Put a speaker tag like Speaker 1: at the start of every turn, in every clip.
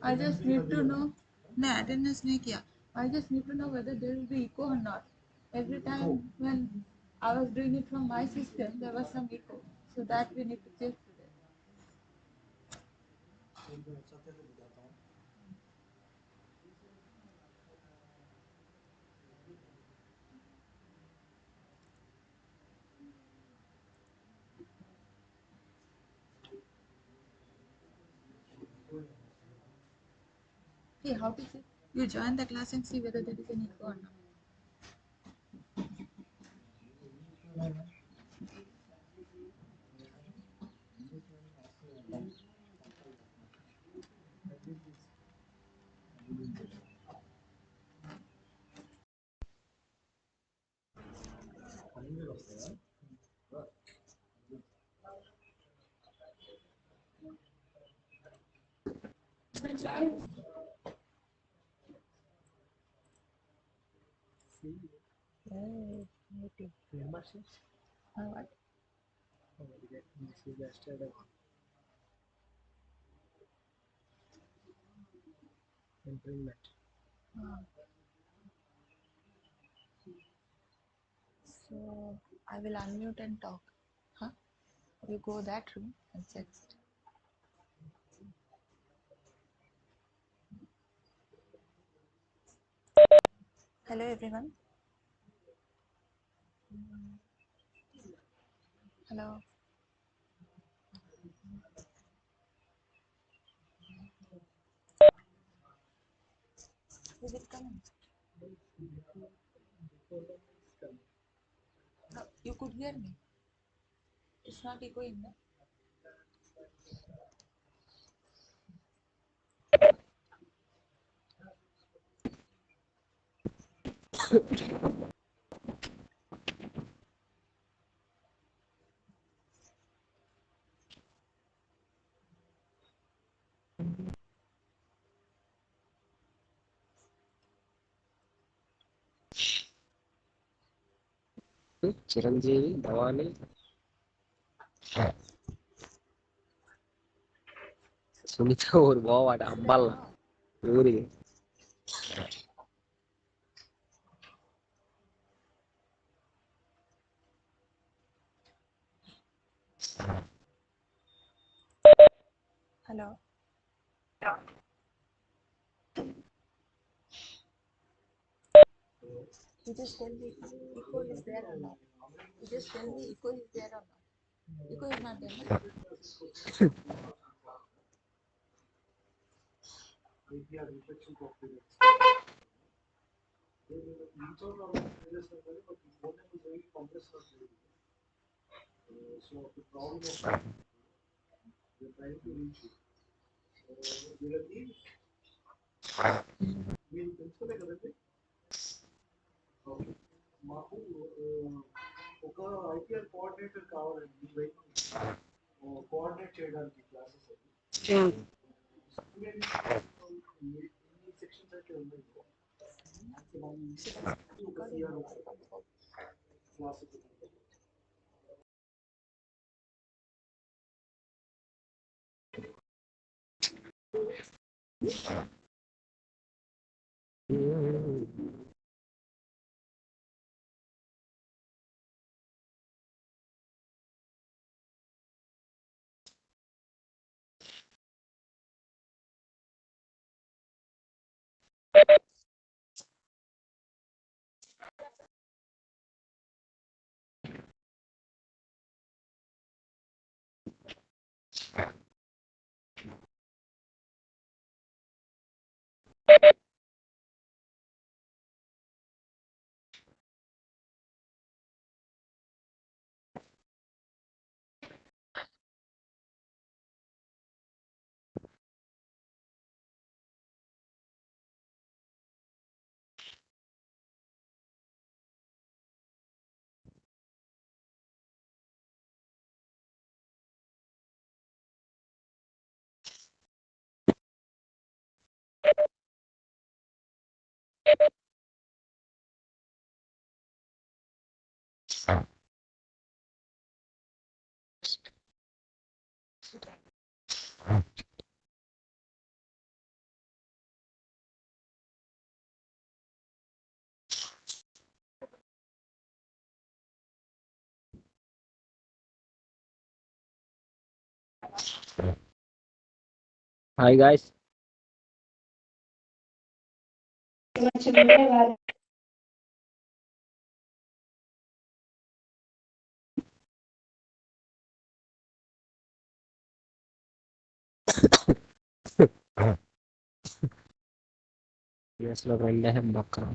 Speaker 1: I just need to know. No, attendance नहीं किया. I just need to know whether there will be echo or not. Every time when I was doing it from my system, there was some echo. So that we need to check today. Hey, how to see? You join the class and see whether there is an echo or not. What?
Speaker 2: Infringement.
Speaker 1: So I will unmute and talk. Huh? You go that room and text. Hello everyone. Hello. Is it coming? No, you could hear me. It's not echoing, no?
Speaker 2: Chiranjeevi Bhavani Sunitha ஒரு போவாட அம்பாலாம் ஊருக்கு
Speaker 1: Hello. You just tell me echo is there or not. You just tell me echo is there or not. Echo is not there, no?
Speaker 2: Hi guys. Yes, lo prende in bocca.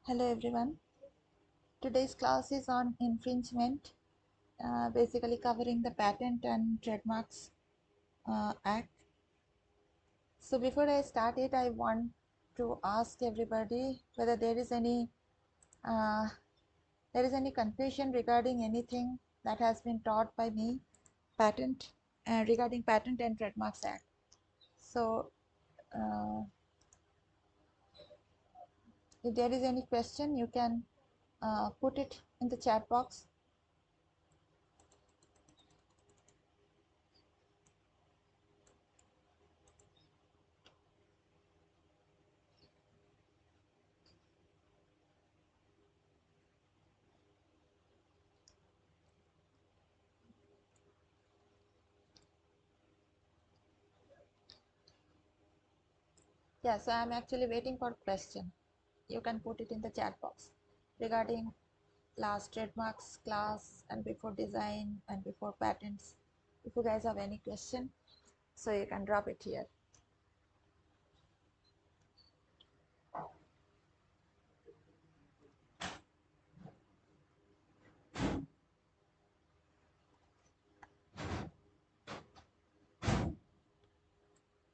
Speaker 1: Hello everyone. Today's class is on infringement, basically covering the Patent and Trademarks Act. So before I start it, I want to ask everybody whether uh, there is any confusion regarding anything that has been taught by me patent regarding Patent and Trademarks Act. So uh, if there is any question, you can put it in the chat box. Yeah, so I'm actually waiting for question. You can put it in the chat box regarding last trademarks class and before design and before patents. If you guys have any question, so you can drop it here.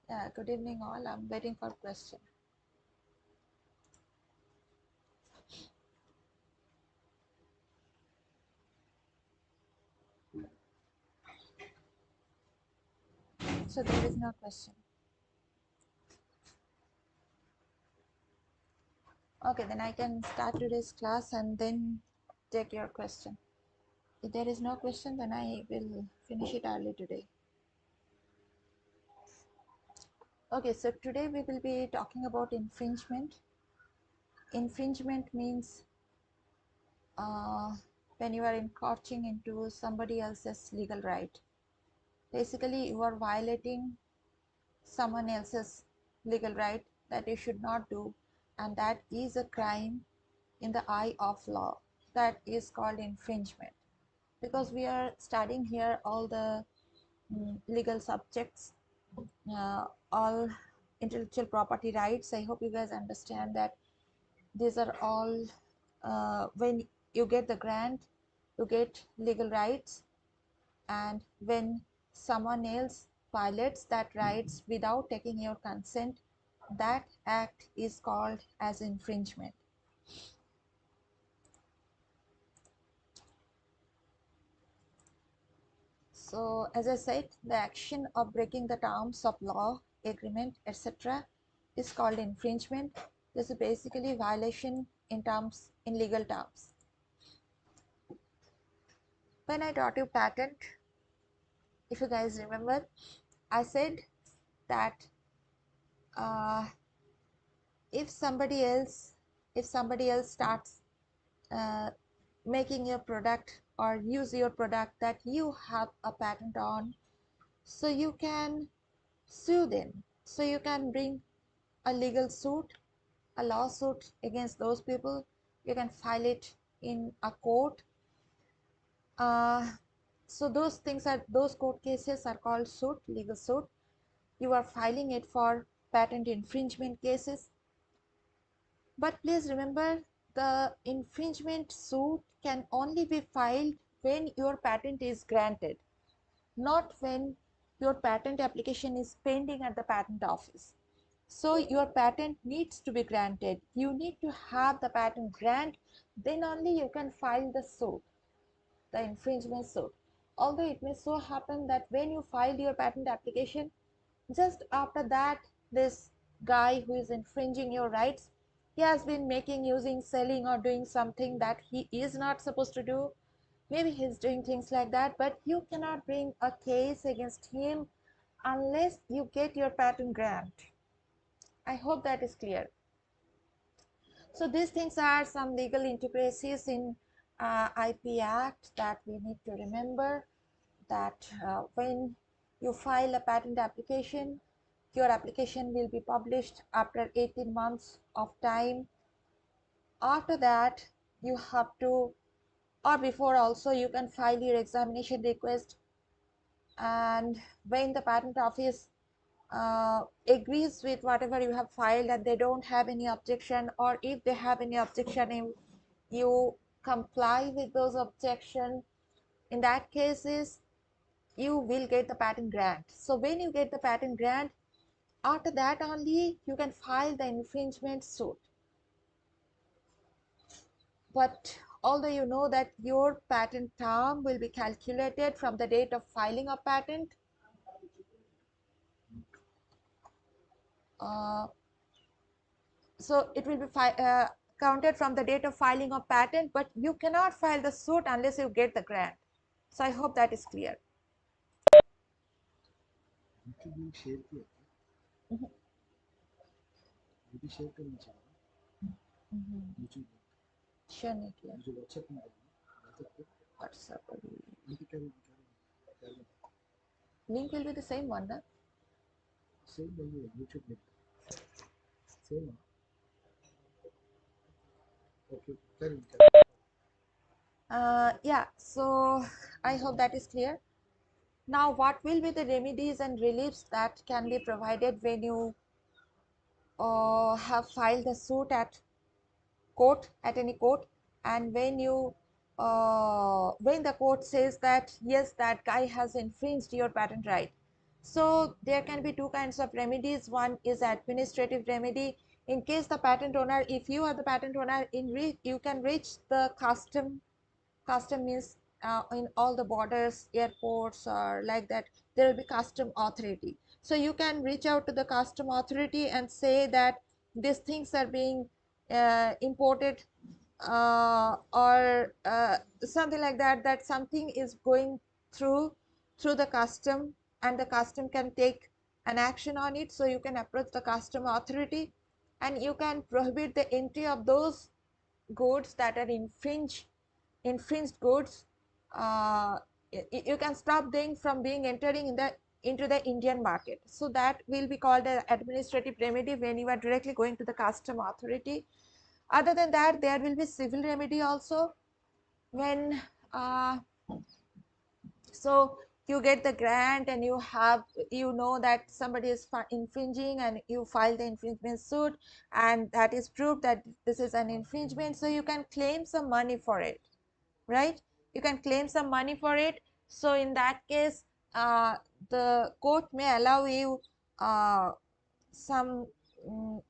Speaker 1: Yeah, good evening all. I'm waiting for question. So there is no question. Okay, then I can start today's class and then take your question. If there is no question, then I will finish it early today. Okay, so today we will be talking about infringement. Infringement means uh, when you are encroaching into somebody else's legal right. Basically, you are violating someone else's legal right that you should not do, and that is a crime in the eye of law. That is called infringement. Because we are studying here all the legal subjects, all intellectual property rights. I hope you guys understand that these are all when you get the grant, you get legal rights, and when someone else violates that rights without taking your consent, that act is called as infringement. So as I said, the action of breaking the terms of law, agreement, etc. is called infringement. This is basically violation in legal terms. When I taught you patent, if you guys remember, I said that uh, if somebody else starts uh, making your product or use your product that you have a patent on, so you can sue them. So you can bring a legal suit, a lawsuit against those people. You can file it in a court. So those court cases are called legal suit. You are filing it for patent infringement cases. But please remember, the infringement suit can only be filed when your patent is granted, not when your patent application is pending at the patent office. So your patent needs to be granted. You need to have the patent grant, then only you can file the suit, the infringement suit. Although it may so happen that when you filed your patent application, just after that, this guy who is infringing your rights, he has been making, using, selling, or doing something that he is not supposed to do. Maybe he's doing things like that, but you cannot bring a case against him unless you get your patent grant. I hope that is clear. So these things are some legal intricacies in IP Act that we need to remember, that when you file a patent application, your application will be published after 18 months of time. After that, you have to, or before also, you can file your examination request, and when the patent office agrees with whatever you have filed and they don't have any objection, or if they have any objection, if you comply with those objections, in that cases you will get the patent grant. So when you get the patent grant, after that only you can file the infringement suit. But although you know that your patent term will be calculated from the date of filing of patent, uh, so it will be counted from the date of filing of patent, but you cannot file the suit unless you get the grant. So I hope that is clear. Mhm. Mhm. Sure, Nikhil. WhatsApp link will be the same one, na? Yeah, so I hope that is clear. Now, what will be the remedies and reliefs that can be provided when you have filed the suit at court, at any court, and when the court says that yes, that guy has infringed your patent right? So there can be two kinds of remedies. One is administrative remedy. In case the patent owner, if you are the patent owner, you can reach the custom means in all the borders, airports or like that, there will be custom authority. So you can reach out to the custom authority and say that these things are being imported, or something like that, that something is going through the custom and the custom can take an action on it. So you can approach the custom authority and you can prohibit the entry of those goods that are infringed goods. uh, you can stop them from being entering into the Indian market. So that will be called an administrative remedy when you are directly going to the custom authority. Other than that, there will be civil remedy also. When so you get the grant and you know that somebody is infringing and you file the infringement suit, and that is proof that this is an infringement, so you can claim some money for it, right? You can claim some money for it. So in that case, the court may allow you some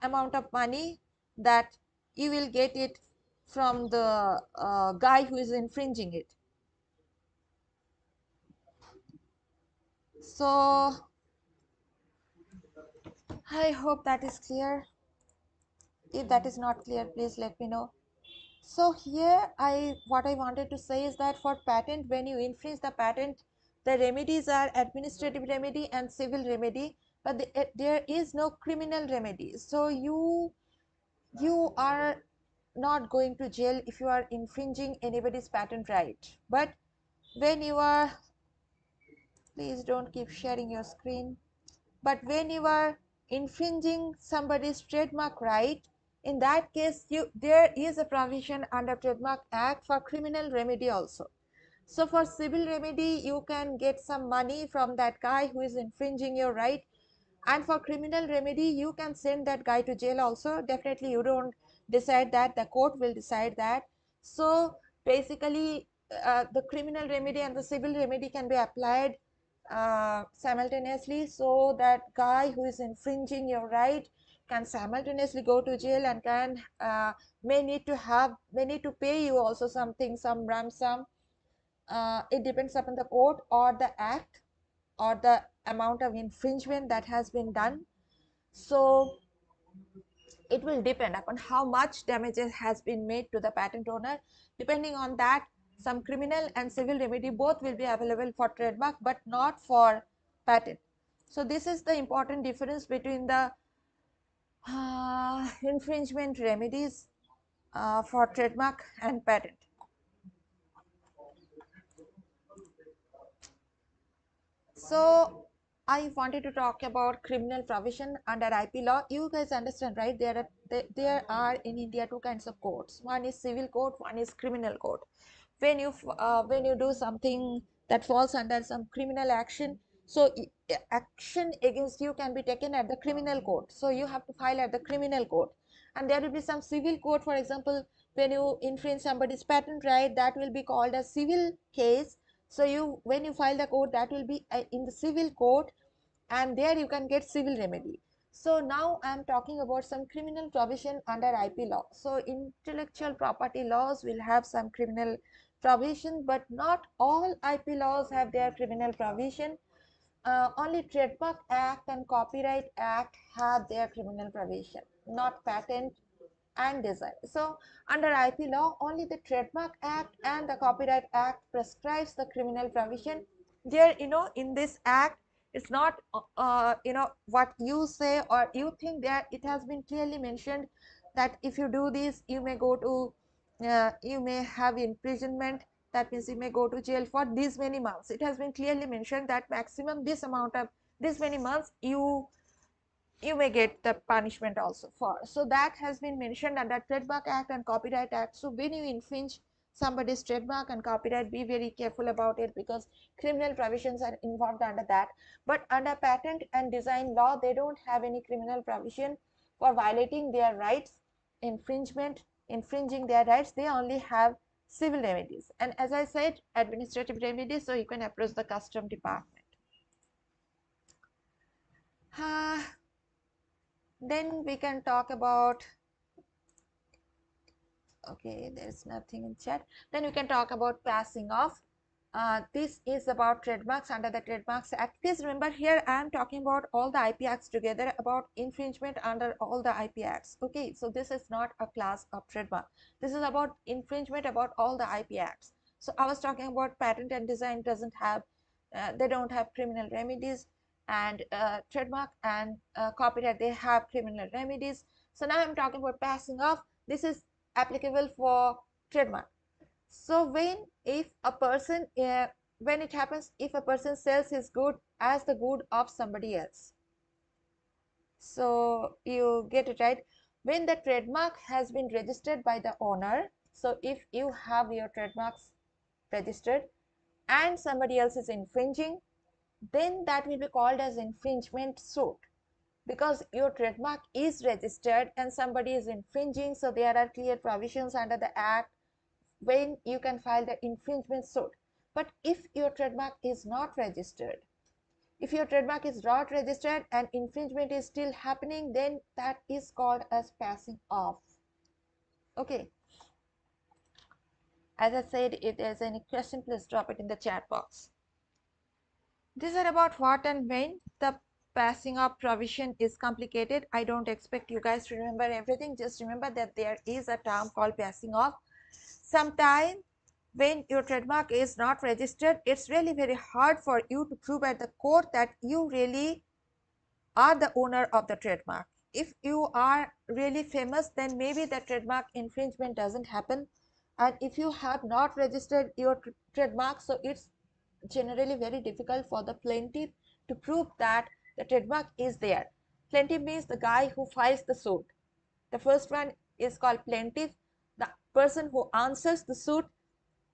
Speaker 1: amount of money that you will get it from the guy who is infringing it. So I hope that is clear. If that is not clear, please let me know. So here what I wanted to say is that for patent, when you infringe the patent, the remedies are administrative remedy and civil remedy, but there is no criminal remedy. So you are not going to jail if you are infringing anybody's patent right. But when you are, please don't keep sharing your screen. But when you are infringing somebody's trademark right, in that case there is a provision under Trademark Act for criminal remedy also. So for civil remedy, you can get some money from that guy who is infringing your right, and for criminal remedy you can send that guy to jail also. Definitely you don't decide that, the court will decide that. So basically the criminal remedy and the civil remedy can be applied simultaneously, so that guy who is infringing your right can simultaneously go to jail and can may need to pay you also something, some ransom. It depends upon the court or the act or the amount of infringement that has been done. So it will depend upon how much damages has been made to the patent owner. Depending on that, some criminal and civil remedy both will be available for trademark but not for patent. So this is the important difference between the infringement remedies for trademark and patent. So I wanted to talk about criminal provision under IP law. You guys understand, right? There are in India two kinds of courts. One is civil court, one is criminal court. When you do something that falls under some criminal action, So action against you can be taken at the criminal court. So you have to file at the criminal court, and there will be some civil court. For example, when you infringe somebody's patent right, that will be called a civil case. So you, when you file the court, that will be in the civil court, and there you can get civil remedy. So now I am talking about some criminal provision under IP law. So intellectual property laws will have some criminal provision, but not all IP laws have their criminal provision. Only Trademark Act and Copyright Act have their criminal provision, not patent and design. So under IP law, only the Trademark Act and the Copyright Act prescribes the criminal provision. There, in this act, it's not what you say or you think. There it has been clearly mentioned that if you do this, you may go to you may have imprisonment. That means you may go to jail for these many months. It has been clearly mentioned that maximum this amount of this many months you may get the punishment also for. So that has been mentioned under Trademark Act and Copyright Act. So when you infringe somebody's trademark and copyright, be very careful about it, because criminal provisions are involved under that. But under patent and design law, they don't have any criminal provision for violating their rights, infringing their rights. They only have civil remedies, and as I said, administrative remedies. So you can approach the custom department. Then we can talk about, okay, there's nothing in chat. Then we can talk about passing off. This is about trademarks under the Trademarks Act. Please remember, here I am talking about all the IP acts together, about infringement under all the IP acts. Okay, so this is not a class of trademark. This is about infringement about all the IP acts. So I was talking about patent and design doesn't have, they don't have criminal remedies, and trademark and copyright, they have criminal remedies. So now I'm talking about passing off. This is applicable for trademark. So if a person when it happens, if a person sells his good as the good of somebody else, so you get it right, when the trademark has been registered by the owner. So if you have your trademarks registered and somebody else is infringing, then that will be called as infringement suit, because your trademark is registered and somebody is infringing. So there are clear provisions under the act when you can file the infringement suit. But if your trademark is not registered, if your trademark is not registered and infringement is still happening, then that is called as passing off. Okay, as I said, if there's any question, please drop it in the chat box. These are about what and when the passing off provision is complicated. I don't expect you guys to remember everything. Just remember that there is a term called passing off. Sometime when your trademark is not registered, it's really very hard for you to prove at the court that you really are the owner of the trademark. If you are really famous, then maybe the trademark infringement doesn't happen. And if you have not registered your trademark, so it's generally very difficult for the plaintiff to prove that the trademark is there. Plaintiff means the guy who files the suit. The first one is called plaintiff. The person who answers the suit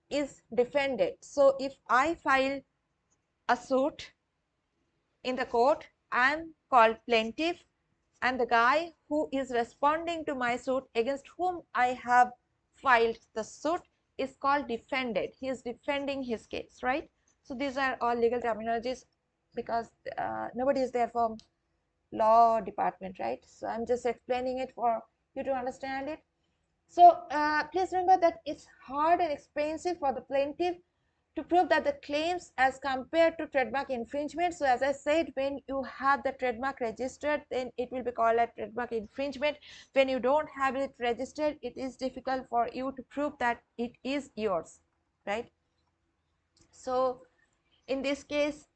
Speaker 1: is defended. So if I file a suit in the court, I am called plaintiff, and the guy who is responding to my suit, against whom I have filed the suit, is called defended. He is defending his case, right? So these are all legal terminologies, because nobody is there from law department, right? So I'm just explaining it for you to understand it. So please remember that it's hard and expensive for the plaintiff to prove that the claims as compared to trademark infringement. So as I said, when you have the trademark registered, then it will be called a trademark infringement. When you don't have it registered, it is difficult for you to prove that it is yours, right? So in this case,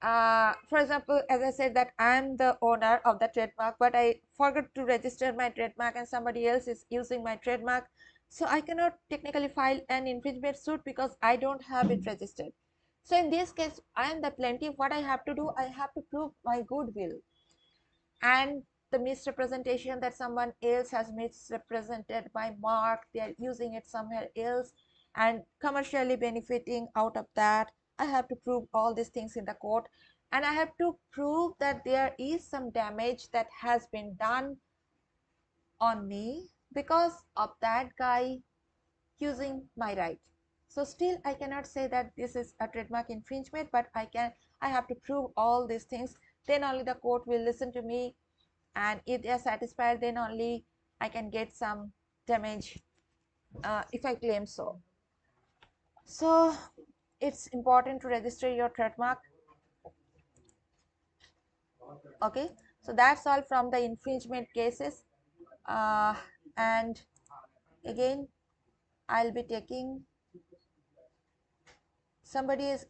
Speaker 1: for example, as I said that I am the owner of the trademark, but I forgot to register my trademark and somebody else is using my trademark. So I cannot technically file an infringement suit because I don't have it registered. So in this case, I am the plaintiff. What I have to do, I have to prove my goodwill and the misrepresentation that someone else has misrepresented my mark. They are using it somewhere else and commercially benefiting out of that. I have to prove all these things in the court, and I have to prove that there is some damage that has been done on me because of that guy using my right. So still I cannot say that this is a trademark infringement, but I have to prove all these things. Then only the court will listen to me, and if they are satisfied, then only I can get some damage if I claim so. So it's important to register your trademark. Okay, so that's all from the infringement cases. And again, I'll be taking, somebody is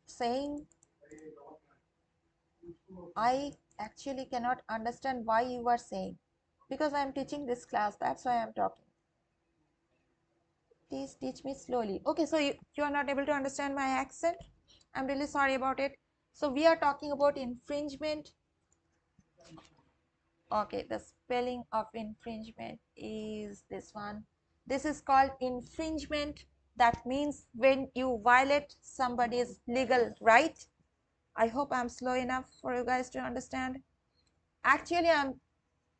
Speaker 1: saying, I actually cannot understand why you are saying, because I'm teaching this class, that's why I'm talking. Please teach me slowly. Okay, so you are not able to understand my accent. I'm really sorry about it. So we are talking about infringement. Okay, the spelling of infringement is this one. This is called infringement. That means when you violate somebody's legal right. I hope I'm slow enough for you guys to understand. Actually, I'm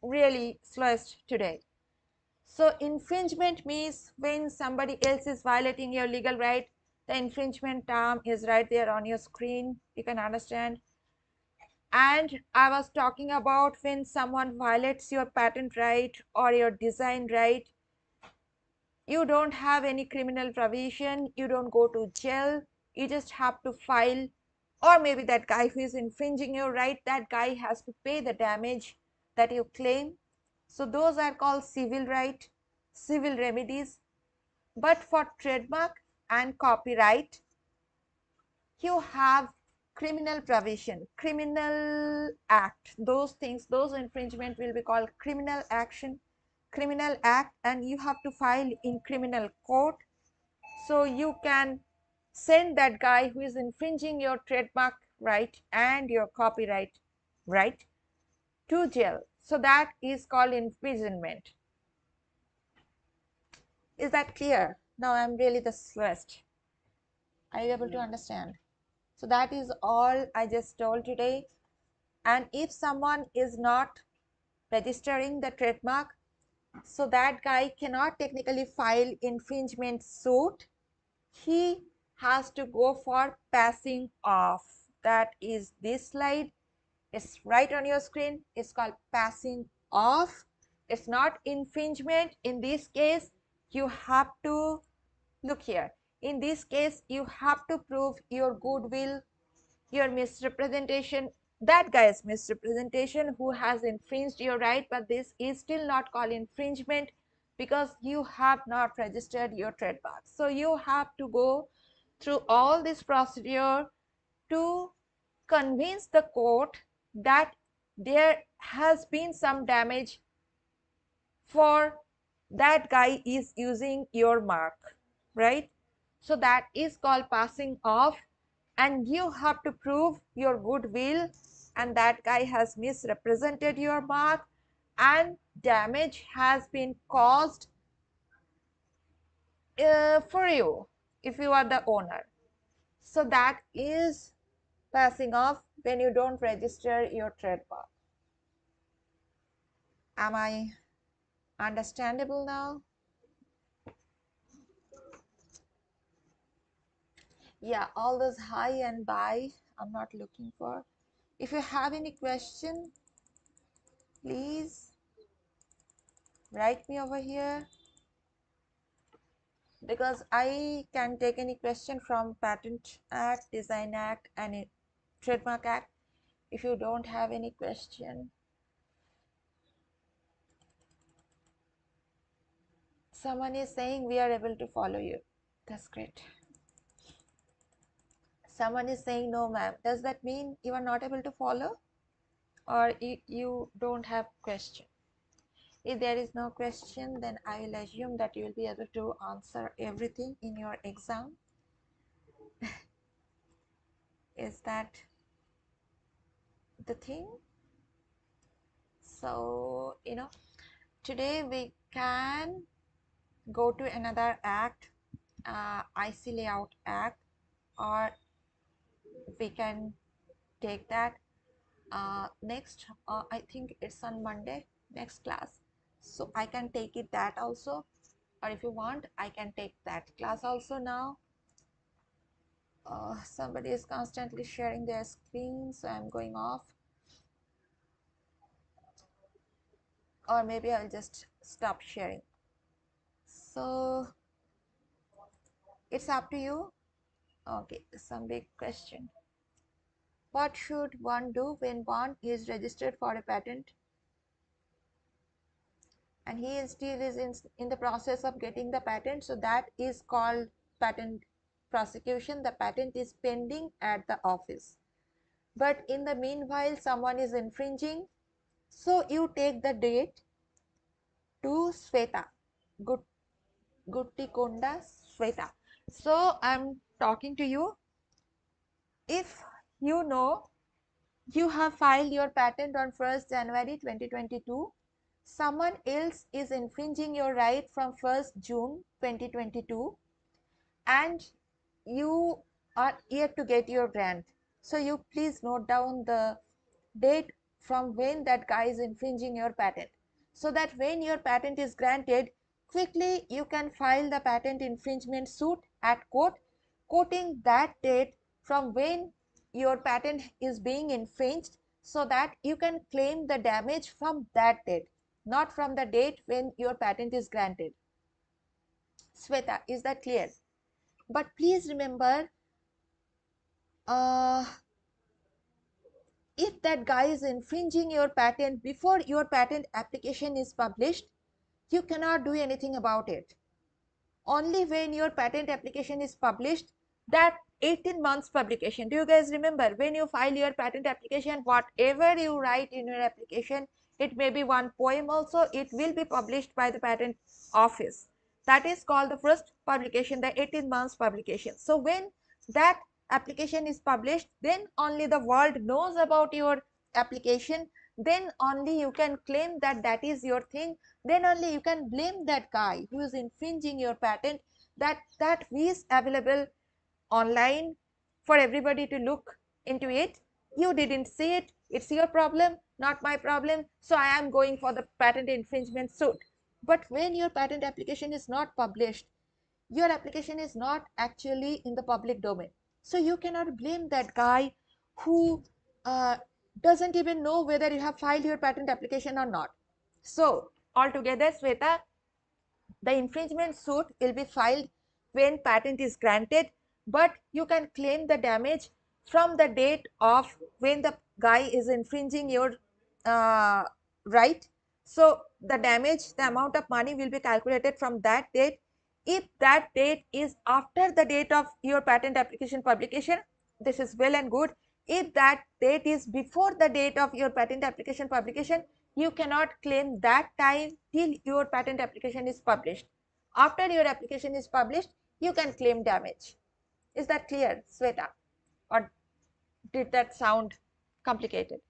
Speaker 1: really slowest today. So infringement means when somebody else is violating your legal right. The infringement term is right there on your screen. You can understand. And I was talking about when someone violates your patent right or your design right. You don't have any criminal provision. You don't go to jail. You just have to file, or maybe that guy who is infringing your right, that guy has to pay the damage that you claim. So those are called civil right, civil remedies. But for trademark and copyright, you have criminal provision, criminal act. Those things, those infringement will be called criminal action, criminal act, and you have to file in criminal court. So you can send that guy who is infringing your trademark right and your copyright right to jail. So that is called imprisonment. Is that clear? Now I'm really the slowest. Are you able to understand? So that is all I just told today. And if someone is not registering the trademark, so that guy cannot technically file infringement suit. He has to go for passing off. That is this slide. It's right on your screen. It's called passing off. It's not infringement. In this case, you have to look here. In this case, you have to prove your goodwill, your misrepresentation, that guy's misrepresentation who has infringed your right, but this is still not called infringement because you have not registered your trademark. So you have to go through all this procedure to convince the court that there has been some damage for that guy is using your mark, right? So that is called passing off, and you have to prove your goodwill, and that guy has misrepresented your mark and damage has been caused for you if you are the owner. So that is passing off when you don't register your trademark. Am I understandable now? Yeah, all those hi and bye I'm not looking for. If you have any question, please write me over here, because I can take any question from Patent Act, Design Act, and Trademark Act. If you don't have any question, someone is saying we are able to follow you. That's great. Someone is saying no, ma'am. Does that mean you are not able to follow, or you don't have question? If there is no question, then I will assume that you will be able to answer everything in your exam. Is that the thing? So, today we can go to another act, IC Layout Act, or we can take that next. I think it's on Monday, next class. So I can take it that also, or if you want, I can take that class also now. Somebody is constantly sharing their screen, so I'm going off. Or maybe I'll just stop sharing. So it's up to you. Okay, some big question. What should one do when one is registered for a patent and he is still is in the process of getting the patent? So that is called patent prosecution. The patent is pending at the office. But in the meanwhile, someone is infringing. So you take the date to Sweta, Guttikonda Sweta. So I'm talking to you. If you know you have filed your patent on 1st January 2022, someone else is infringing your right from 1st June 2022, and you are yet to get your grant. So you please note down the date from when that guy is infringing your patent, so that when your patent is granted, quickly you can file the patent infringement suit at court, quoting that date from when your patent is being infringed, so that you can claim the damage from that date, not from the date when your patent is granted. Sweta, is that clear? But please remember, uh, if that guy is infringing your patent before your patent application is published, you cannot do anything about it. Only when your patent application is published, that 18 months publication. Do you guys remember, when you file your patent application, whatever you write in your application, it may be one poem also, it will be published by the patent office. That is called the first publication, the 18 months publication. So when that application is published, then only the world knows about your application, then only you can claim that that is your thing, then only you can blame that guy who is infringing your patent, that is available online for everybody to look into it. You didn't see it, it's your problem, not my problem, so I am going for the patent infringement suit. But when your patent application is not published, your application is not actually in the public domain, so you cannot blame that guy who uh, doesn't even know whether you have filed your patent application or not. So altogether, Sweta, the infringement suit will be filed when patent is granted, but you can claim the damage from the date of when the guy is infringing your uh, right. So the damage, the amount of money will be calculated from that date. If that date is after the date of your patent application publication, this is well and good. If that date is before the date of your patent application publication, you cannot claim that time till your patent application is published. After your application is published, you can claim damage. Is that clear, Sweta? Or did that sound complicated?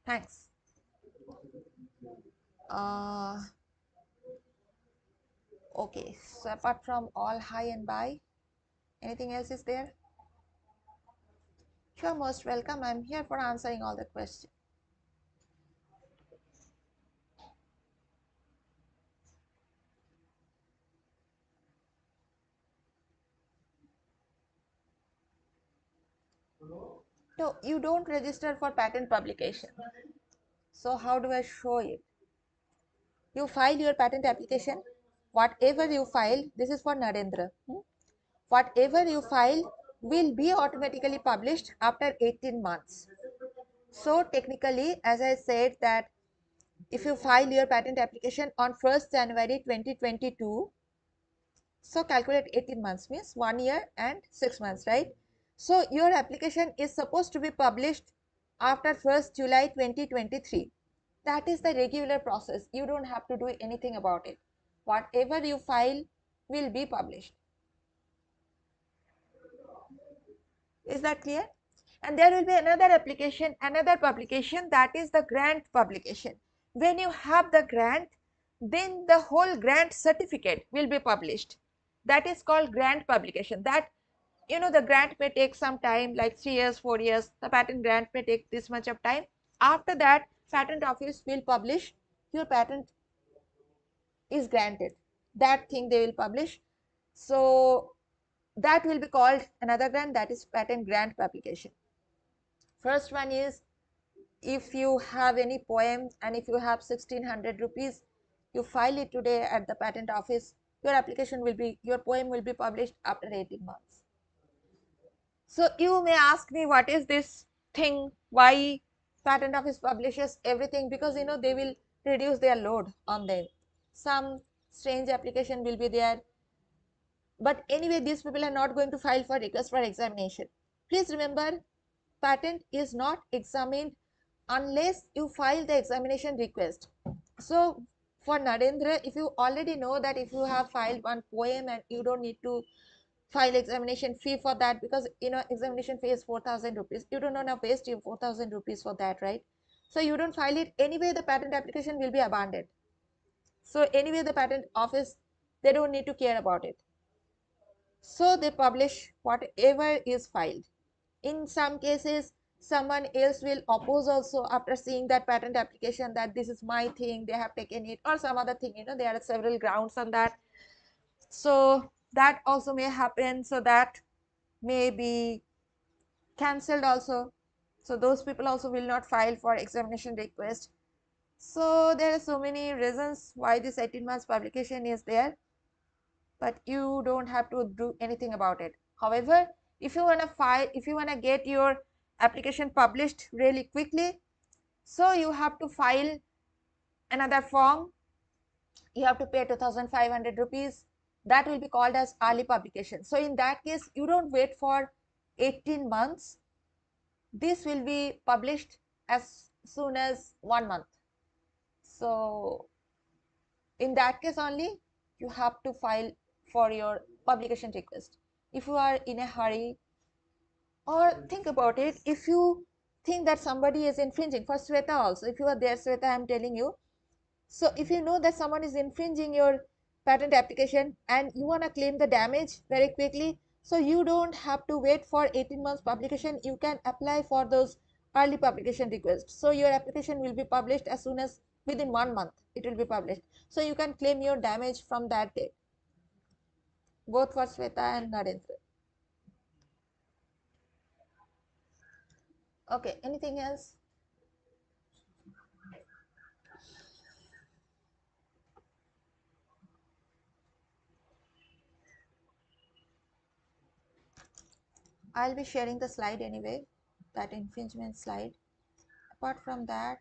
Speaker 1: Thanks. Okay, so apart from all high and by, anything else is there? You're most welcome. I'm here for answering all the questions. No, you don't register for patent publication. So how do I show it? You file your patent application. Whatever you file, this is for Narendra. Whatever you file will be automatically published after 18 months. So technically, as I said, that if you file your patent application on 1st January 2022, so calculate 18 months means 1 year and 6 months, right? So your application is supposed to be published after 1st July 2023. That is the regular process. You don't have to do anything about it. Whatever you file will be published. Is that clear? And there will be another application, another publication, that is the grant publication. When you have the grant,
Speaker 3: then the whole grant certificate will be published. That is called grant publication. That, the grant may take some time, like 3 years, 4 years. The patent grant may take this much of time. After that, patent office will publish your patent is granted. That thing they will publish. So that will be called another grant, that is patent grant publication. First one is, if you have any poem and if you have 1600 rupees, you file it today at the patent office, your poem will be published after 18 months. So you may ask me, what is this thing, why patent office publishes everything? Because they will reduce their load on them. Some strange application will be there, but anyway these people are not going to file for request for examination. Please remember, patent is not examined unless you file the examination request. So for Narendra, if you already know that if you have filed one poem and you don't need to file examination fee for that, because examination fee is 4,000 rupees, you don't want to waste your 4,000 rupees for that, right? So you don't file it, anyway the patent application will be abandoned. So anyway the patent office, they don't need to care about it. So they publish whatever is filed. In some cases, someone else will oppose also after seeing that patent application, that this is my thing, they have taken it, or some other thing, there are several grounds on that. So that also may happen, so that may be cancelled also. So those people also will not file for examination request. So there are so many reasons why this 18 months publication is there, but you don't have to do anything about it. However, if you want to file, if you want to get your application published really quickly, so you have to file another form. You have to pay 2,500 rupees. That will be called as early publication. So in that case, you don't wait for 18 months. This will be published as soon as 1 month. So in that case only, you have to file for your publication request. If you are in a hurry, or think about it, if you think that somebody is infringing, for Sweta also, if you are there, Sweta, I am telling you. So if you know that someone is infringing your patent application and you want to claim the damage very quickly, so you don't have to wait for 18 months publication. You can apply for those early publication requests. So your application will be published as soon as within 1 month it will be published. So you can claim your damage from that day, both for Sweta and Narendra. Okay, anything else? I'll be sharing the slide anyway, that infringement slide. Apart from that,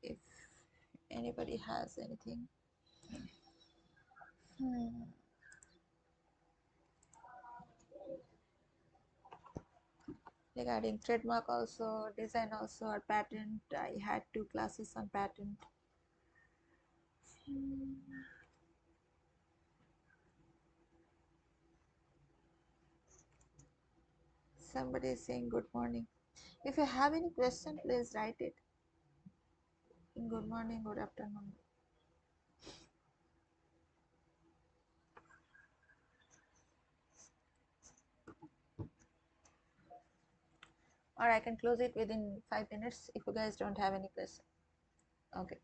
Speaker 3: if anybody has anything. Regarding trademark also, design also, or patent, I had 2 classes on patent. Somebody is saying good morning. If you have any question, please write it in good morning, good afternoon. Or I can close it within 5 minutes if you guys don't have any question. Okay.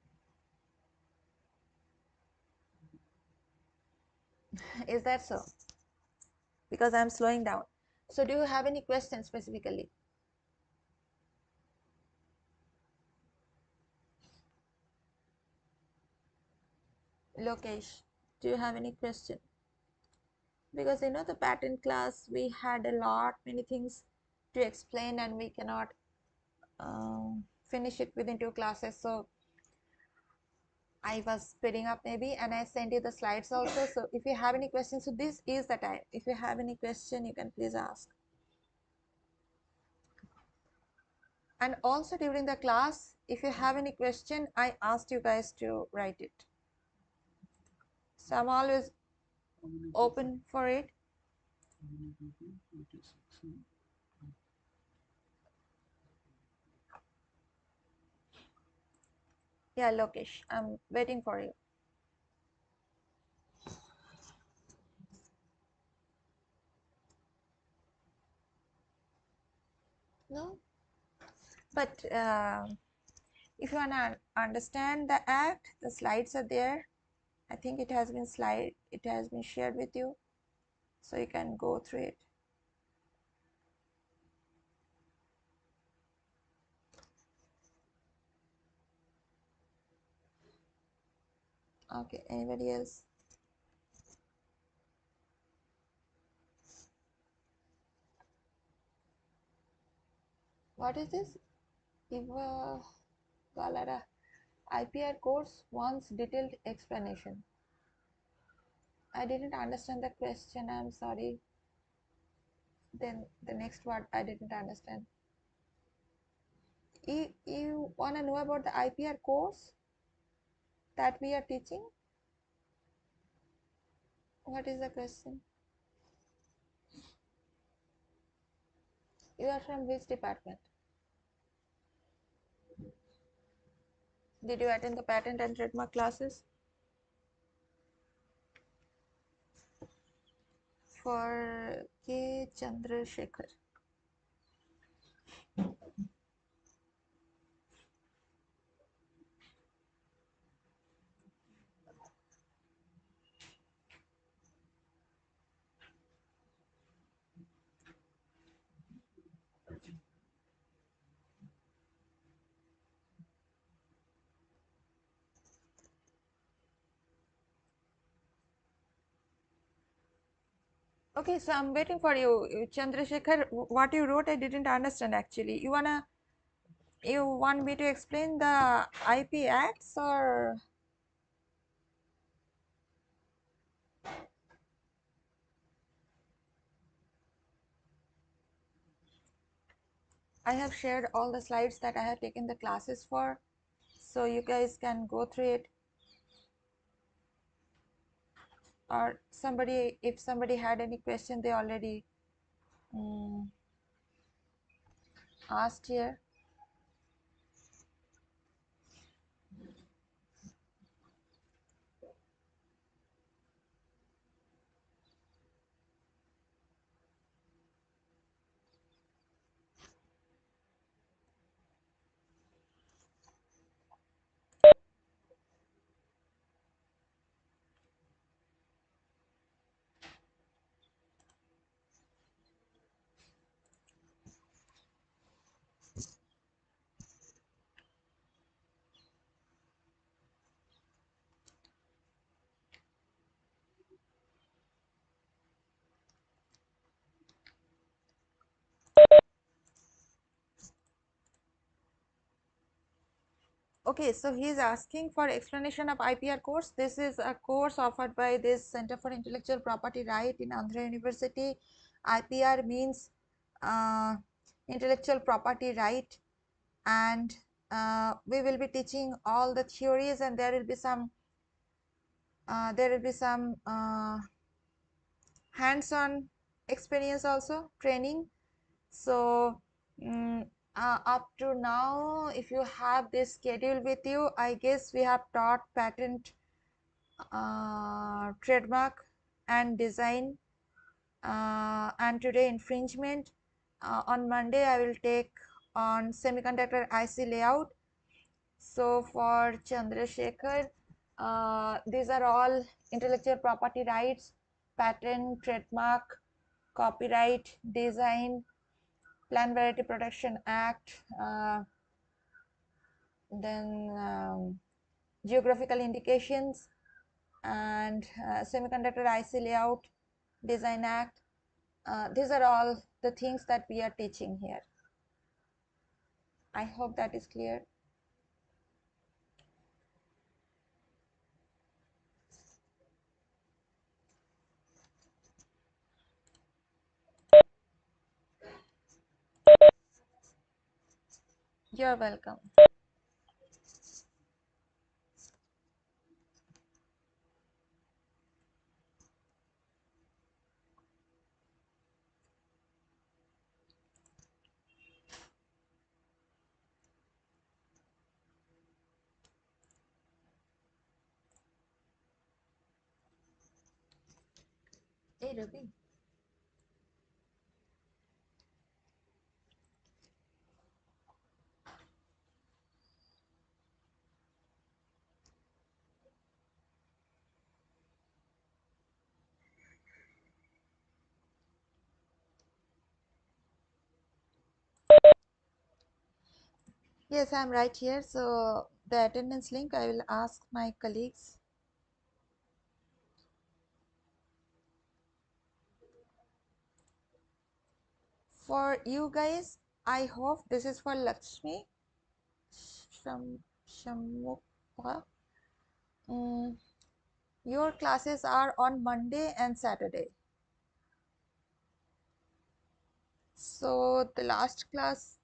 Speaker 3: Is that so? Because I'm slowing down. So do you have any questions specifically? Lokesh, do you have any question? Because the patent class, we had a lot many things to explain and we cannot finish it within 2 classes. So I was speeding up maybe, and I sent you the slides also. So if you have any questions, so this is the time. If you have any question, you can please ask. And also during the class, if you have any question, I asked you guys to write it. So I'm always open for it. Yeah, Lokesh, I'm waiting for you. But if you want to understand the act, the slides are there. I think it has been shared with you, so you can go through it. Okay, anybody else? What is this? Iva Galara IPR course wants detailed explanation. I didn't understand the question. I'm sorry. Then the next word I didn't understand. You want to know about the IPR course that we are teaching? What is the question? You are from which department? Did you attend the patent and trademark classes? For K. Chandrasekhar. Okay, so I'm waiting for you, Chandrasekhar. What you wrote, I didn't understand actually. You want me to explain the IP acts, or I have shared all the slides that I have taken the classes for, so you guys can go through it. Or somebody, if somebody had any question, they already asked here. Okay, so he is asking for explanation of IPR course. This is a course offered by this Center for Intellectual Property Right in Andhra University. IPR means intellectual property right, and we will be teaching all the theories, and there will be some hands-on experience also, training. So up to now, if you have this schedule with you, I guess we have taught patent, trademark and design, and today infringement. On Monday I will take on semiconductor IC layout. So for Chandrasekhar, these are all intellectual property rights, patent, trademark, copyright, design, Plant Variety Protection Act, then geographical indications, and semiconductor IC layout, design act. These are all the things that we are teaching here. I hope that is clear. You're welcome. Hey Ravi. Yes, I'm right here. So the attendance link, I will ask my colleagues. For you guys, I hope this is for Lakshmi Shamukha. Your classes are on Monday and Saturday. So the last class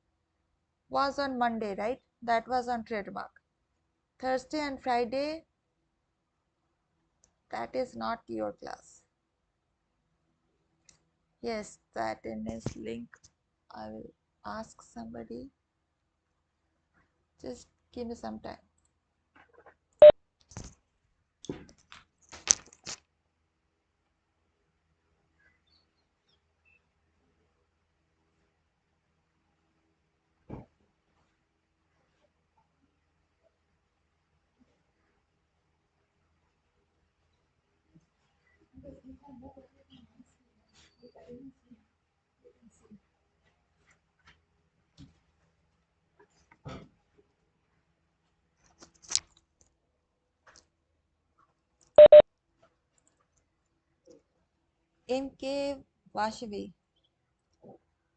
Speaker 3: was on Monday, right? That was on trademark. Thursday and Friday, that is not your class. Yes, the attendance link, I will ask somebody. Just give me some time. MK Vashavi.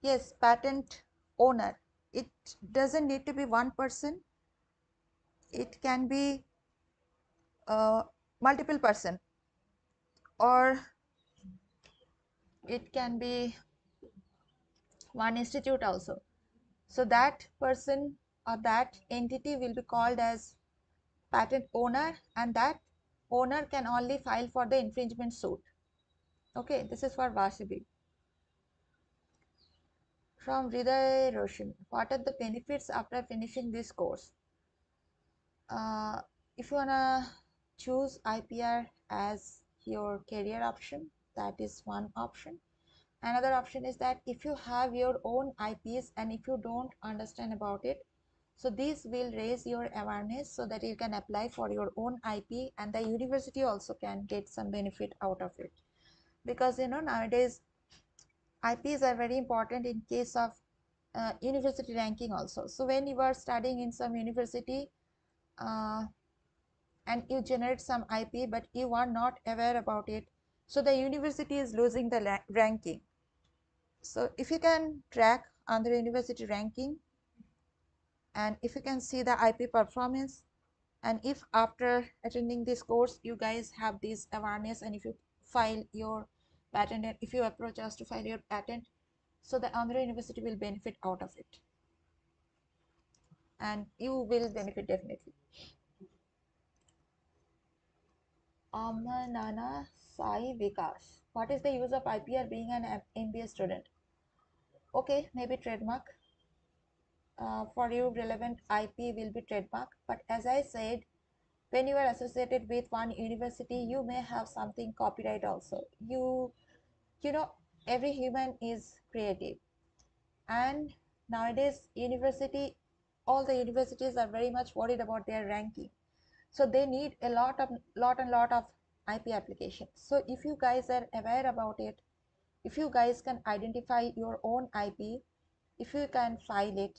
Speaker 3: Yes, patent owner. It doesn't need to be one person. It can be multiple person, or it can be one institute also. So that person or that entity will be called as patent owner, and that owner can only file for the infringement suit. Okay, this is for Vashavi. From Hriday Roshan, what are the benefits after finishing this course? If you wanna choose IPR as your career option, that is one option. Another option is that if you have your own IPs and if you don't understand about it, so this will raise your awareness so that you can apply for your own IP, and the university also can get some benefit out of it. Because nowadays IPs are very important in case of university ranking also. So when you are studying in some university and you generate some IP but you are not aware about it, so the university is losing the ranking. So if you can track Andhra University ranking, and if you can see the IP performance, and if after attending this course you guys have this awareness, and if you file your patent and if you approach us to file your patent, so the Andhra University will benefit out of it, and you will benefit definitely. Amanana Sai Vikas. What is the use of IPR being an MBA student? Okay, maybe trademark. For you, relevant IP will be trademark. But as I said, when you are associated with one university, you may have something copyright also. You know, every human is creative, and nowadays all the universities are very much worried about their ranking. So they need a lot of IP applications. So if you guys are aware about it, if you guys can identify your own IP, if you can file it,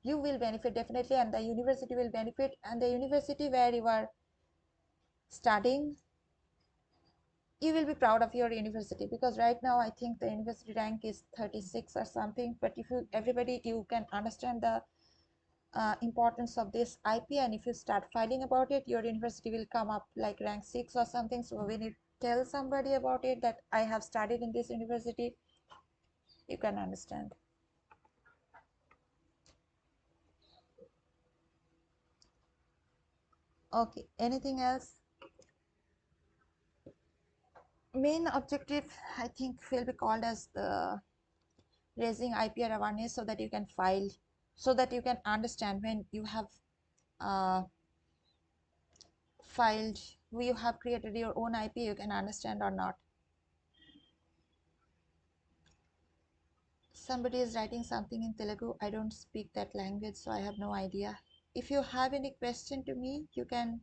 Speaker 3: you will benefit definitely, and the university will benefit, and the university where you are studying, you will be proud of your university, because right now I think the university rank is 36 or something. But if you can understand the importance of this IP, and if you start filing about it, your university will come up like rank 6 or something. So when you tell somebody about it that I have studied in this university, you can understand. Okay, anything else? Main objective, I think, will be called as the raising IPR awareness, so that you can file, so that you can understand when you have uh, filed, you have created your own IP, you can understand or not. Somebody is writing something in Telugu. I don't speak that language, so I have no idea. If you have any question to me, you can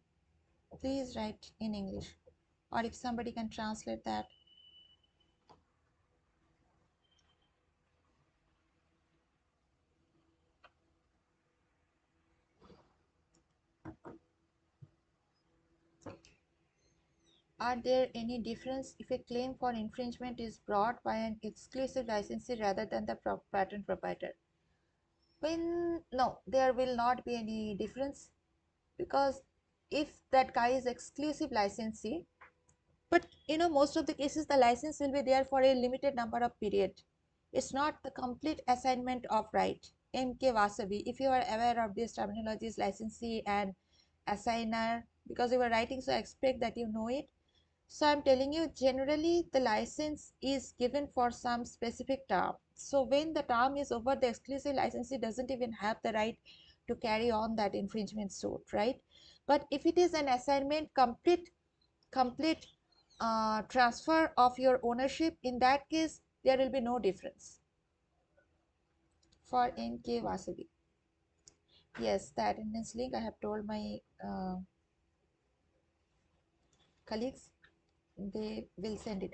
Speaker 3: please write in English, or if somebody can translate that. Are there any difference if a claim for infringement is brought by an exclusive licensee rather than the patent proprietor? When no, there will not be any difference, because if that guy is exclusive licensee, but most of the cases the license will be there for a limited number of period. It's not the complete assignment of right. MK Vasavi, if you are aware of these terminologies, licensee and assigner, because you are writing, so I expect that you know it. So I'm telling you, generally the license is given for some specific term. So when the term is over, the exclusive licensee doesn't even have the right to carry on that infringement suit, right? But if it is an assignment, complete transfer of your ownership, in that case there will be no difference for NK Vasavi. Yes, the attendance link I have told my colleagues, they will send it.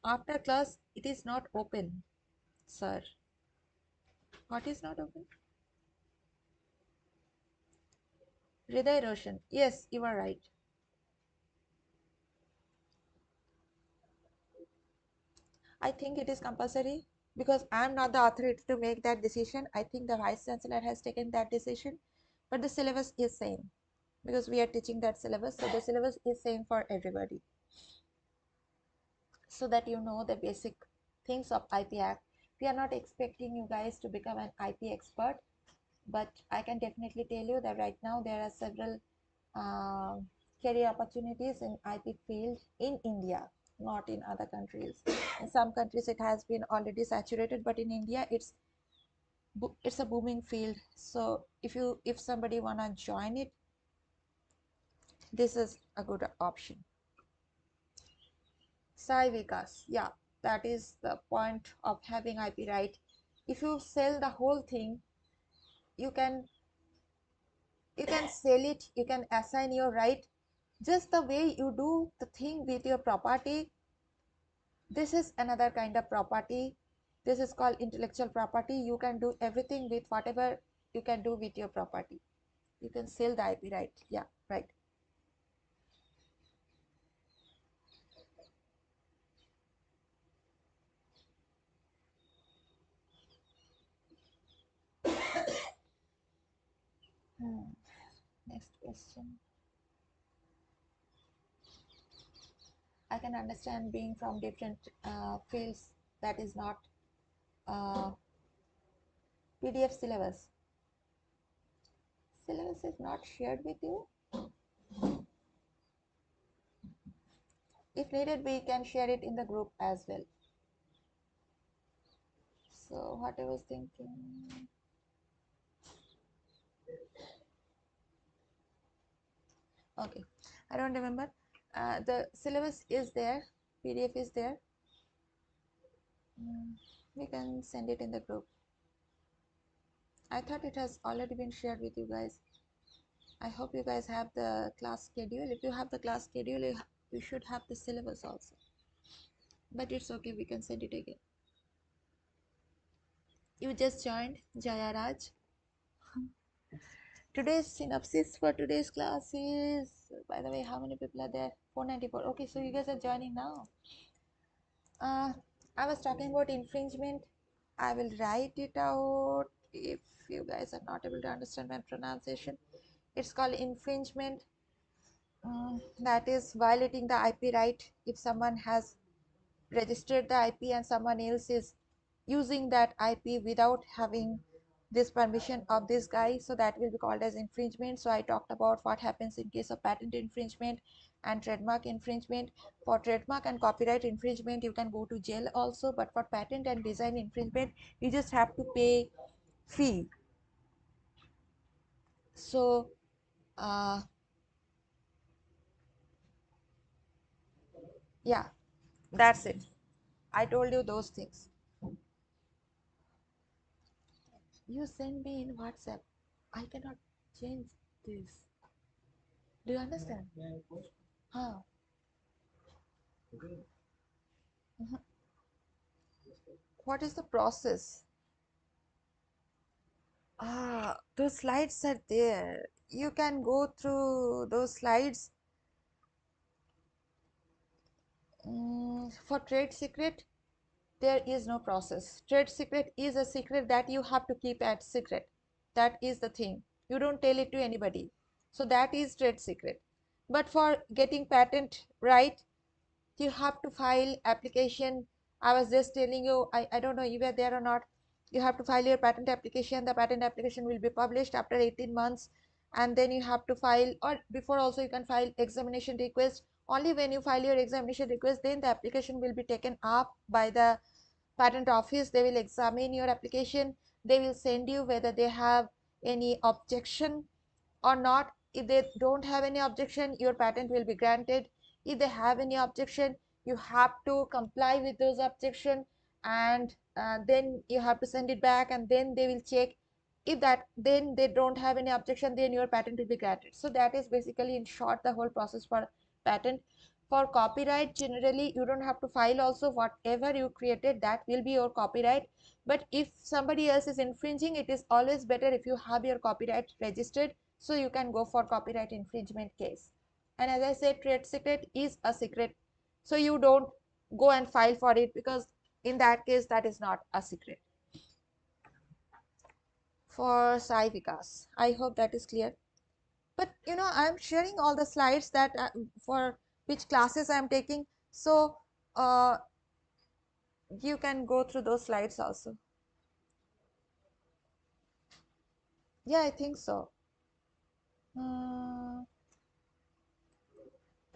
Speaker 3: After class, it is not open, sir. What is not open? Hriday Roshan. Yes, you are right. I think it is compulsory because I am not the authority to make that decision. I think the Vice Chancellor has taken that decision, but the syllabus is same because we are teaching that syllabus. So the syllabus is same for everybody, so that you know the basic things of IP Act. We are not expecting you guys to become an IP expert, but I can definitely tell you that right now there are several uh, career opportunities in IP field in India, not in other countries. In some countries it has been already saturated, but in India it's a booming field. So if somebody wanna join it, this is a good option. Sai Vikas, yeah, that is the point of having IP right. If you sell the whole thing, you can sell it, you can assign your right just the way you do the thing with your property. This is another kind of property. This is called intellectual property. You can do everything with whatever you can do with your property. You can sell the IP right. Yeah, right. Next question. I can understand being from different fields, that is not uh, PDF syllabus. Syllabus is not shared with you. If needed, we can share it in the group as well. So what I was thinking, okay, I don't remember. The syllabus is there, PDF is there. We can send it in the group. I thought it has already been shared with you guys. I hope you guys have the class schedule. If you have the class schedule, you should have the syllabus also. But it's okay, we can send it again. You just joined, Jaya Raj. Today's synopsis for today's class is, by the way, how many people are there? 494. Okay, so you guys are joining now. I was talking about infringement. I will write it out if you guys are not able to understand my pronunciation. It's called infringement. That is violating the IP right. If someone has registered the IP and someone else is using that IP without having this permission of this guy, so that will be called as infringement. So I talked about what happens in case of patent infringement and trademark infringement. For trademark and copyright infringement, you can go to jail also, but for patent and design infringement, you just have to pay fee. So yeah, that's it. I told you those things. You send me in WhatsApp. I cannot change this. Do you understand? Huh? Mhm. What is the process? Those slides are there. You can go through those slides For trade secret, there is no process. Trade secret is a secret that you have to keep at secret. That is the thing. You don't tell it to anybody. So that is trade secret. But for getting patent right, you have to file application. I was just telling you, I don't know you were there or not. You have to file your patent application. The patent application will be published after 18 months, and then you have to file, or before also you can file examination request. Only when you file your examination request, then the application will be taken up by the patent office. They will examine your application. They will send you whether they have any objection or not. If they don't have any objection, your patent will be granted. If they have any objection, you have to comply with those objection, and then you have to send it back, and then they will check. If that then they don't have any objection, then your patent will be granted. So that is basically in short the whole process for patent. For copyright, generally you don't have to file. Also, whatever you created, that will be your copyright. But if somebody else is infringing, it is always better if you have your copyright registered, so you can go for copyright infringement case. And as I said, trade secret is a secret, so you don't go and file for it, because in that case that is not a secret. For Sai Vikas, I hope that is clear. But I'm sharing all the slides that for which classes I'm taking, so uh, you can go through those slides also. Yeah, I think so.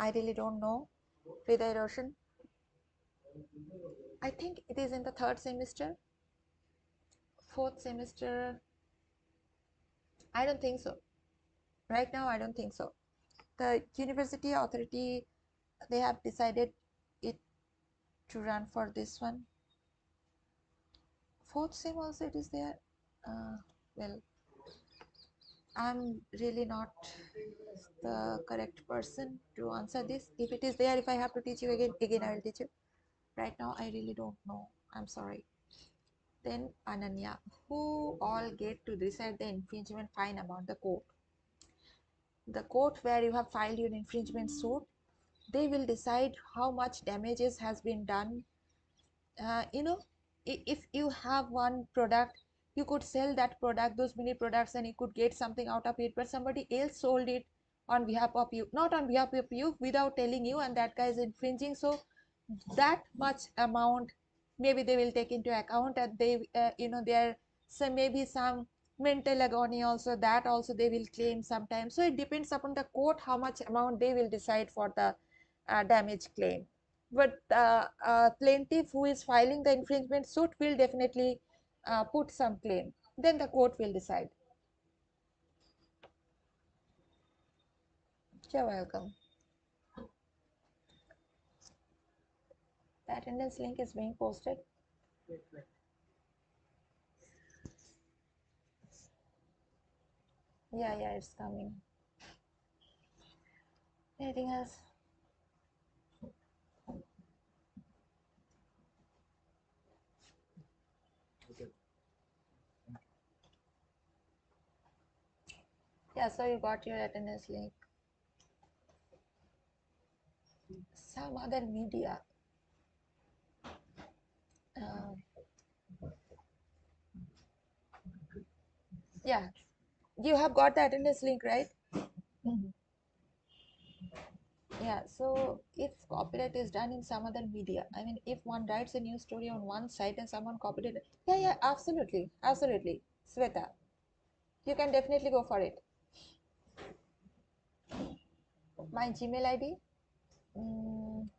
Speaker 3: I really don't know. Hriday Roshan, I think it is in the third semester, fourth semester. I don't think so. Right now, I don't think so. The university authority, they have decided it to run for this one. Fourth sem also it is there. Well, I'm really not the correct person to answer this. If it is there, if I have to teach you again I will teach you. Right now, I really don't know. I'm sorry. Then Ananya, who all get to decide the infringement fine amount? The court. The court where you have filed your infringement suit, they will decide how much damages has been done. If you have one product, you could sell that product, those many products, and you could get something out of it, but somebody else sold it on behalf of you, not on behalf of you, without telling you, and that guy is infringing. So that much amount maybe they will take into account, and they there so maybe some mental agony also, that also they will claim sometimes. So it depends upon the court how much amount they will decide for the damage claim. But the plaintiff who is filing the infringement suit will definitely put some claim, then the court will decide. You're welcome. The attendance link is being posted. Yeah, it's coming. Anything else? Yeah, so you got your attendance link. Some other media. Uh, yeah, you have got the attendance link, right? Mhm. Yeah, so if copyright is done in some other media, I mean, if one writes a news story on one site and someone copied it, yeah, absolutely, Sweta, you can definitely go for it. My Gmail ID,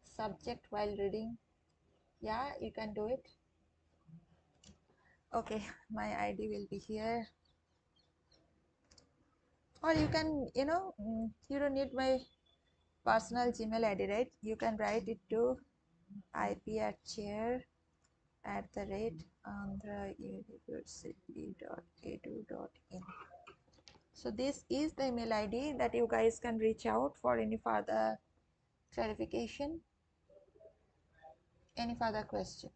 Speaker 3: subject while reading, yeah, you can do it. Okay, my ID will be here, or you can, you don't need my personal Gmail ID, right? You can write it to ip@chair@andhrauniversity.edu.in. So this is the email ID that you guys can reach out for any further clarification, any further question.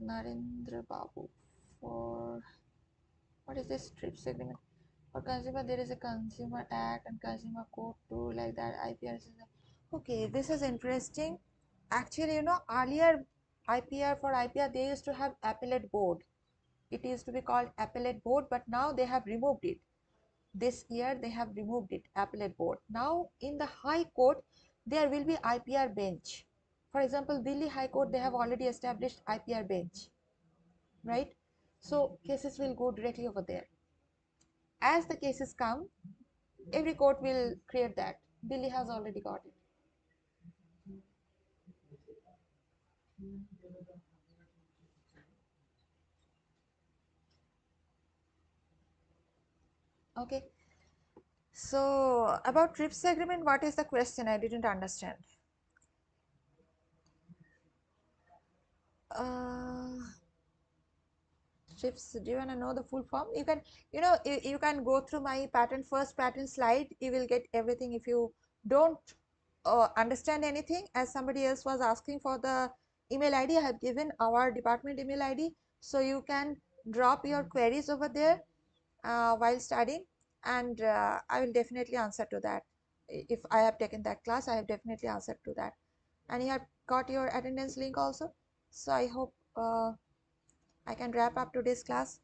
Speaker 3: Narendra Babu, for what is this TRIPS agreement? For consumer, there is a consumer act and consumer code too, like that. IPR is Okay, this is interesting. Actually, earlier IPR, for IPR, they used to have appellate board. It used to be called appellate board, but now they have removed it. This year they have removed it, appellate board. Now in the High Court, there will be IPR bench. For example, Delhi High Court, they have already established IPR bench, right? So cases will go directly over there. As the cases come, every court will create that. Delhi has already got it. Okay. So about TRIPS agreement, what is the question? I didn't understand. Uh, TRIPS, do you want to know the full form? You can, you can go through my first pattern slide. You will get everything. If you don't understand anything, as somebody else was asking for the email ID, I have given our department email ID. So you can drop your queries over there while studying, and I will definitely answer to that. If I have taken that class, I have definitely answered to that. And you have got your attendance link also. So I hope I can wrap up today's class.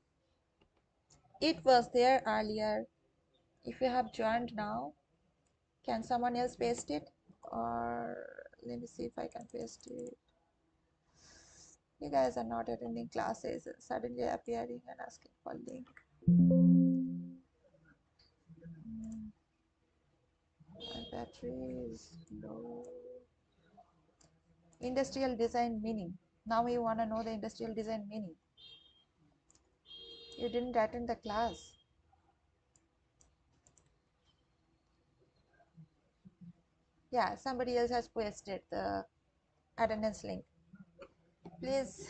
Speaker 3: It was there earlier. If you have joined now, can someone else paste it? Or let me see if I can paste it. You guys are not attending classes, suddenly appearing and asking for link. My battery is low. Industrial design meaning. Now you want to know the industrial design meaning. You didn't attend the class. Yeah, somebody else has pasted the attendance link. Please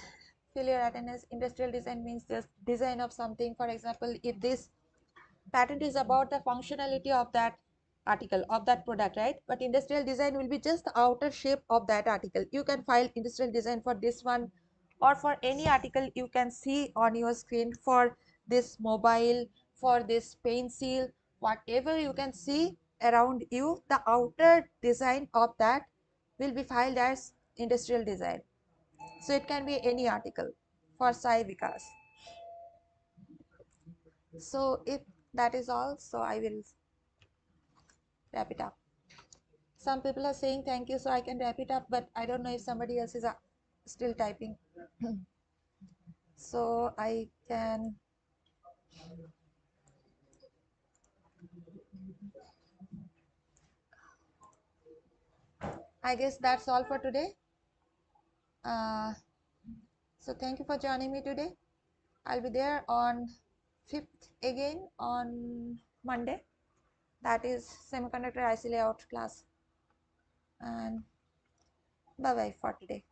Speaker 3: fill your attendance. Industrial design means just design of something. For example, if this patent is about the functionality of that article, of that product, right? But industrial design will be just the outer shape of that article. You can file industrial design for this one or for any article you can see on your screen, for this mobile, for this pencil, whatever you can see around you, the outer design of that will be filed as industrial design. So it can be any article for Sai Vikas. So if that is all, so I will wrap it up. Some people are saying thank you, so I can wrap it up, but I don't know if somebody else is still typing. So I can, I guess that's all for today. So thank you for joining me today. I'll be there on 5th again on Monday. That is semiconductor IC layout class. And bye bye for today.